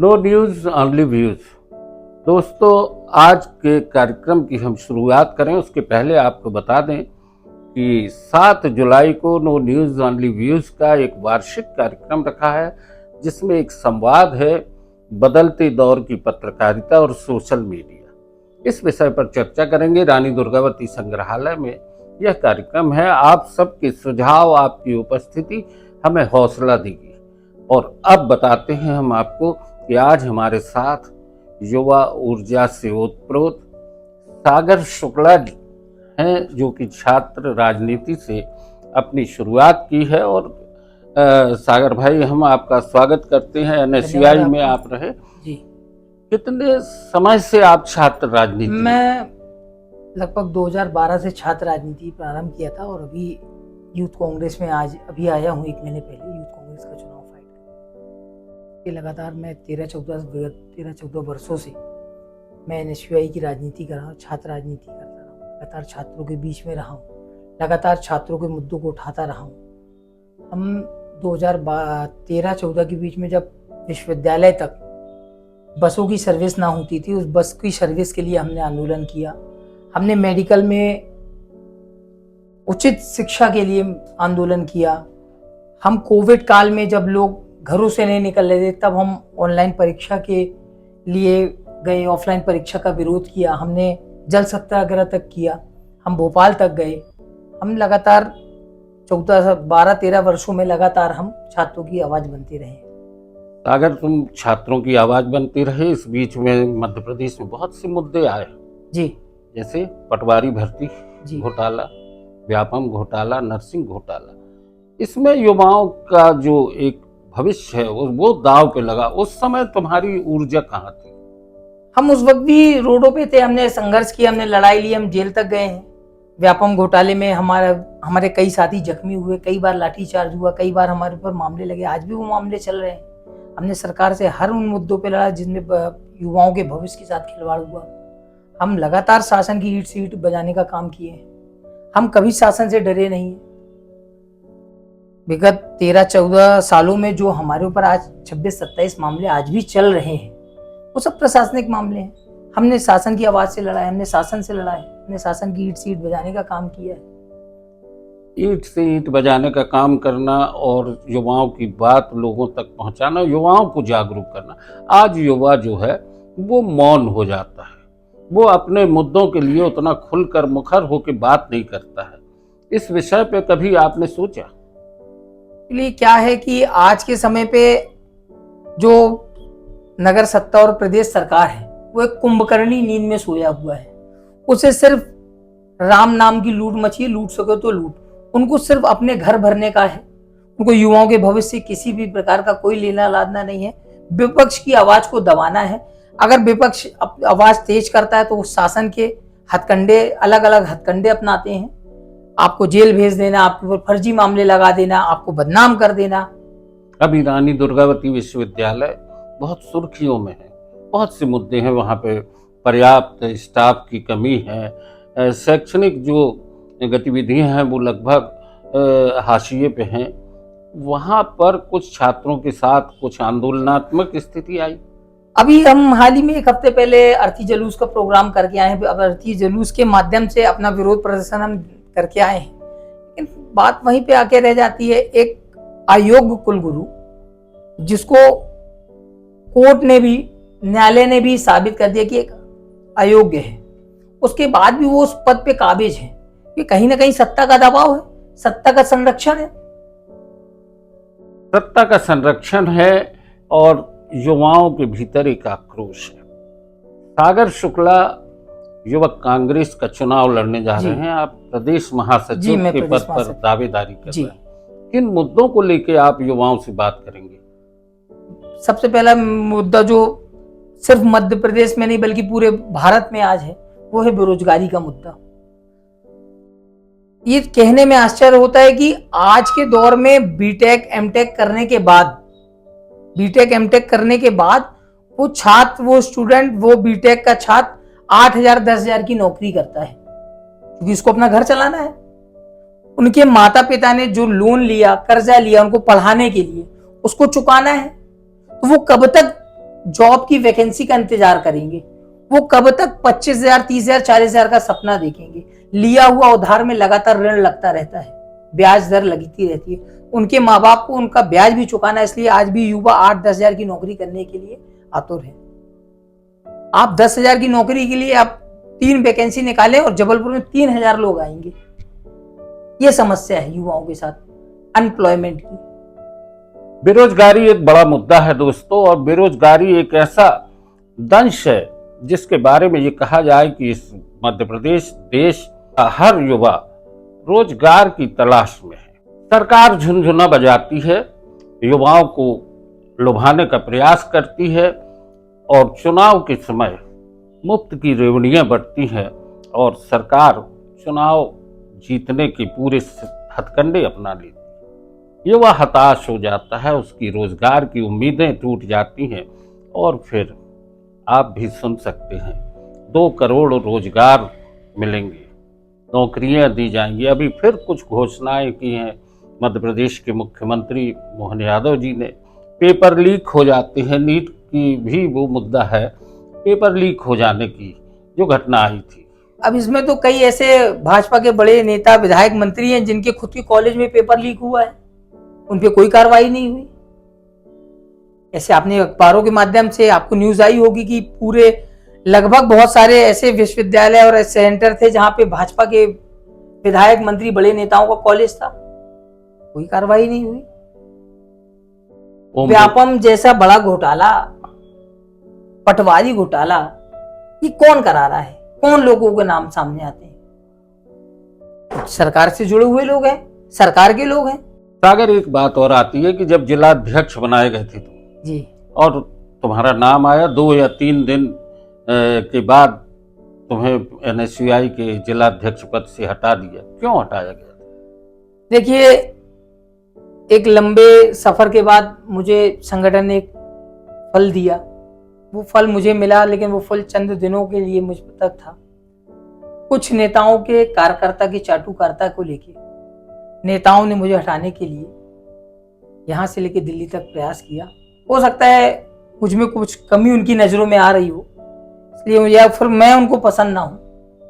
No news only views. दोस्तों, आज के कार्यक्रम की हम शुरुआत करें उसके पहले आपको बता दें कि 7 जुलाई को नो न्यूज़ ओनली व्यूज़ का एक वार्षिक कार्यक्रम रखा है, जिसमें एक संवाद है बदलते दौर की पत्रकारिता और सोशल मीडिया। इस विषय पर चर्चा करेंगे रानी दुर्गावती संग्रहालय में। यह कार्यक्रम है, आप सबके सुझाव, आपकी उपस्थिति हमें हौसला देगी। और अब बताते हैं हम आपको कि आज हमारे साथ युवा ऊर्जा से ओतप्रोत सागर शुक्ला जी हैं, जो कि छात्र राजनीति से अपनी शुरुआत की है। और सागर भाई, हम आपका स्वागत करते हैं। NSUI में आप रहे जी। कितने समय से आप छात्र राजनीति? मैं लगभग 2012 से छात्र राजनीति प्रारंभ किया था और अभी यूथ कांग्रेस में अभी आया हूँ। 1 महीने पहले यूथ कांग्रेस का चुनाव फाइट कर लगातार मैं 13-14 वर्षों से मैं NSUI की राजनीति कर रहा हूँ, छात्र राजनीति करता रहा हूँ, लगातार छात्रों के बीच में रहा हूँ, लगातार छात्रों के मुद्दों को उठाता रहा हूँ। हम 2013-14 के बीच में जब विश्वविद्यालय तक बसों की सर्विस ना होती थी, उस बस की सर्विस के लिए हमने आंदोलन किया। हमने मेडिकल में उचित शिक्षा के लिए आंदोलन किया। हम कोविड काल में जब लोग घरों से नहीं निकल रहे थे, तब हम ऑनलाइन परीक्षा के लिए गए, ऑफलाइन परीक्षा का विरोध किया। हमने जल सत्याग्रह तक किया, हम भोपाल तक गए। हम लगातार 12-13 वर्षों में लगातार हम छात्रों की आवाज़ बनते रहे। अगर तुम छात्रों की आवाज बनती रहे, इस बीच में मध्य प्रदेश में बहुत से मुद्दे आए जी, जैसे पटवारी भर्ती घोटाला, व्यापम घोटाला, नर्सिंग घोटाला। इसमें युवाओं का जो एक भविष्य है वो दांव पे लगा। उस समय तुम्हारी ऊर्जा कहाँ थी? हम उस वक्त भी रोडों पे थे, हमने संघर्ष किया, हमने लड़ाई ली, हम जेल तक गए हैं। व्यापम घोटाले में हमारे कई साथी जख्मी हुए, कई बार लाठीचार्ज हुआ, कई बार हमारे ऊपर मामले लगे, आज भी वो मामले चल रहे हैं। हमने सरकार से हर उन मुद्दों पे लड़ा जिनमें युवाओं के भविष्य के साथ खिलवाड़ हुआ। हम लगातार शासन की ईंट से ईंट बजाने का काम किए हैं। हम कभी शासन से डरे नहीं। विगत 13-14 सालों में जो हमारे ऊपर आज 26-27 मामले आज भी चल रहे हैं, वो सब प्रशासनिक मामले हैं। हमने शासन की आवाज से लड़ा है, हमने शासन से लड़ा है, हमने शासन की ईंट से ईंट बजाने का काम किया है। ईंट से ईंट बजाने का काम करना और युवाओं की बात लोगों तक पहुंचाना, युवाओं को जागरूक करना। आज युवा जो है वो मौन हो जाता है, वो अपने मुद्दों के लिए उतना खुलकर मुखर होकर बात नहीं करता है। इस विषय पे कभी आपने सोचा? इसलिए क्या है कि आज के समय पे जो नगर सत्ता और प्रदेश सरकार है, वो एक कुंभकर्णी नींद में सोया हुआ है। उसे सिर्फ राम नाम की लूट मची है, लूट सके तो लूट। उनको सिर्फ अपने घर भरने का है, उनको युवाओं के भविष्य से किसी भी प्रकार का कोई लेना लादना नहीं है। विपक्ष की आवाज को दबाना है। अगर विपक्ष आवाज तेज करता है तो वो शासन के हथकंडे, अलग अलग हथकंडे अपनाते हैं। आपको जेल भेज देना, आपके ऊपर फर्जी मामले लगा देना, आपको बदनाम कर देना। अभी रानी दुर्गावती विश्वविद्यालय बहुत सुर्खियों में है, बहुत से मुद्दे हैं वहाँ पे। पर्याप्त स्टाफ की कमी है, शैक्षणिक जो गतिविधियां हैं वो लगभग हाशिए पे हैं। वहाँ पर कुछ छात्रों के साथ कुछ आंदोलनात्मक स्थिति आई। अभी हम हाल ही में 1 हफ्ते पहले अर्थी जुलूस का प्रोग्राम करके आए हैं। अब अर्थी जुलूस के माध्यम से अपना विरोध प्रदर्शन हम करके आए हैं, लेकिन बात वहीं पे आके रह जाती है। एक अयोग्य कुलगुरु, जिसको कोर्ट ने भी, न्यायालय ने भी साबित कर दिया कि एक अयोग्य है, उसके बाद भी वो उस पद पे काबिज है। ये कहीं ना कहीं सत्ता का दबाव है, सत्ता का संरक्षण है। सत्ता का संरक्षण है और युवाओं के भीतर एक आक्रोश है। सागर शुक्ला युवक कांग्रेस का चुनाव लड़ने जा रहे हैं। आप प्रदेश महासचिव के पद पर दावेदारी कर रहे हैं। किन मुद्दों को लेकर आप युवाओं से बात करेंगे? सबसे पहला मुद्दा जो सिर्फ मध्य प्रदेश में नहीं बल्कि पूरे भारत में आज है, वो है बेरोजगारी का मुद्दा। ये कहने में आश्चर्य होता है कि आज के दौर में बीटेक एमटेक करने के बाद वो छात्र, वो स्टूडेंट, वो बीटेक का छात्र 8,000-10,000 की नौकरी करता है, क्योंकि इसको अपना घर चलाना है। उनके माता पिता ने जो लोन लिया, कर्जा लिया उनको पढ़ाने के लिए, उसको चुकाना है। तो वो कब तक जॉब की वैकेंसी का इंतजार करेंगे? वो कब तक 25,000, 30,000, 40,000 का सपना देखेंगे? लिया हुआ उधार में लगातार ऋण लगता रहता है, ब्याज दर लगती रहती है। उनके माँ बाप को उनका ब्याज भी चुकाना है, इसलिए आज भी युवा 8-10,000 की नौकरी करने के लिए आतुर है। आप 10,000 की नौकरी के लिए आप 3 वैकेंसी निकालें और जबलपुर में 3,000 लोग आएंगे। ये समस्या है युवाओं के साथ, अनएम्प्लॉयमेंट की। बेरोजगारी एक बड़ा मुद्दा है दोस्तों, और बेरोजगारी एक ऐसा दंश है जिसके बारे में ये कहा जाए कि इस मध्य प्रदेश देश का हर युवा रोजगार की तलाश में है। सरकार झुनझुना बजाती है, युवाओं को लुभाने का प्रयास करती है और चुनाव के समय मुफ्त की रेवड़ियां बढ़ती हैं और सरकार चुनाव जीतने के पूरे हथकंडे अपना लेती है। युवा हताश हो जाता है, उसकी रोजगार की उम्मीदें टूट जाती हैं और फिर आप भी सुन सकते हैं 2 करोड़ रोजगार मिलेंगे, नौकरियां दी जाएंगी। अभी फिर कुछ घोषणाएं की हैं मध्य प्रदेश के मुख्यमंत्री मोहन यादव जी ने। पेपर लीक हो जाते हैं, नीट की भी वो मुद्दा है, पेपर लीक हो जाने की जो घटना आई थी। अब इसमें तो कई ऐसे भाजपा के बड़े नेता, विधायक, मंत्री हैं जिनके खुद के कॉलेज में पेपर लीक हुआ है, उन पे कोई कार्रवाई नहीं हुई। ऐसे आपने अखबारों के माध्यम से आपको न्यूज आई होगी कि पूरे लगभग बहुत सारे ऐसे विश्वविद्यालय और सेंटर थे जहां पे भाजपा के विधायक, मंत्री, बड़े नेताओं का कॉलेज था, कोई कार्रवाई नहीं हुई। व्यापम जैसा बड़ा घोटाला, पटवारी घोटाला, ये कौन करा रहा है? कौन लोगों के नाम सामने आते हैं? सरकार से जुड़े हुए लोग हैं, सरकार के लोग हैं। सागर, एक बात और आती है कि जब जिलाध्यक्ष बनाए गए थे जी, और तुम्हारा नाम आया, 2 या 3 दिन के बाद तुम्हें NSUI के जिलाध्यक्ष पद से हटा दिया। क्यों हटाया गया? देखिए, एक लंबे सफर के बाद मुझे संगठन ने एक फल दिया। वो फल मुझे मिला, लेकिन वो फल चंद दिनों के लिए मुझ तक था। कुछ नेताओं के कार्यकर्ता की चाटुकारिता को लेके नेताओं ने मुझे हटाने के लिए यहां से लेके दिल्ली तक प्रयास किया। हो सकता है मुझ में कुछ कमी उनकी नजरों में आ रही हो, इसलिए या फिर मैं उनको पसंद ना हूं,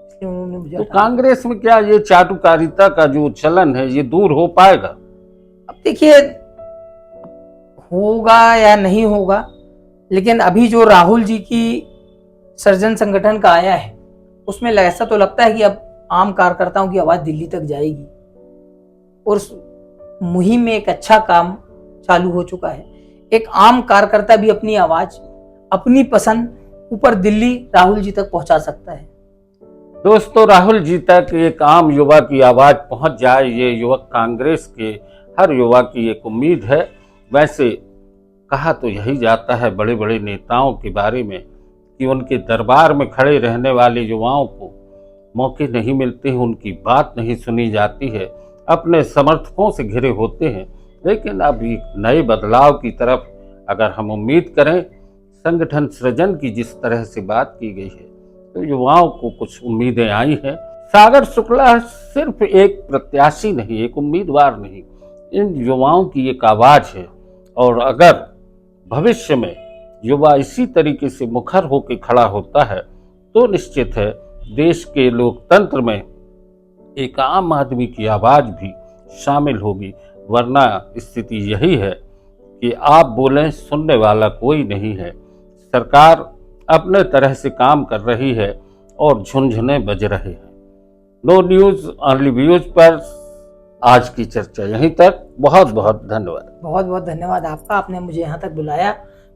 इसलिए उन्होंने मुझे तो कांग्रेस में क्या ये चाटुकारिता का जो चलन है ये दूर हो पाएगा? अब देखिए, होगा या नहीं होगा, लेकिन अभी जो राहुल जी की सर्जन संगठन का आया है उसमें ऐसा तो लगता है कि अब आम कार्यकर्ताओं की आवाज दिल्ली तक जाएगी और मुहिम में एक अच्छा काम चालू हो चुका है। एक आम कार्यकर्ता भी अपनी आवाज, अपनी पसंद ऊपर दिल्ली राहुल जी तक पहुंचा सकता है। दोस्तों, राहुल जी तक एक आम युवा की आवाज पहुंच जाए, ये युवक कांग्रेस के हर युवा की एक उम्मीद है। वैसे कहा तो यही जाता है बड़े बड़े नेताओं के बारे में कि उनके दरबार में खड़े रहने वाले युवाओं को मौके नहीं मिलते हैं, उनकी बात नहीं सुनी जाती है, अपने समर्थकों से घिरे होते हैं। लेकिन अब एक नए बदलाव की तरफ अगर हम उम्मीद करें, संगठन सृजन की जिस तरह से बात की गई है, तो युवाओं को कुछ उम्मीदें आई हैं। सागर शुक्ला सिर्फ एक प्रत्याशी नहीं, एक उम्मीदवार नहीं, इन युवाओं की एक आवाज है। और अगर भविष्य में युवा इसी तरीके से मुखर होकर खड़ा होता है तो निश्चित है देश के लोकतंत्र में एक आम आदमी की आवाज भी शामिल होगी। वरना स्थिति यही है कि आप बोलें, सुनने वाला कोई नहीं है। सरकार अपने तरह से काम कर रही है और झुनझुने बज रहे हैं। नो न्यूज ओनली व्यूज पर आज की चर्चा यहीं तक। बहुत बहुत धन्यवाद। बहुत बहुत धन्यवाद आपका, आपने मुझे यहाँ तक बुलाया,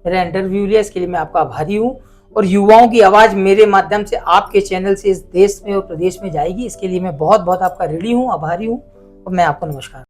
मेरा इंटरव्यू लिया, इसके लिए मैं आपका आभारी हूँ। और युवाओं की आवाज मेरे माध्यम से आपके चैनल से इस देश में और प्रदेश में जाएगी, इसके लिए मैं बहुत बहुत आपका ऋणी हूँ, आभारी हूँ। और मैं आपको नमस्कार।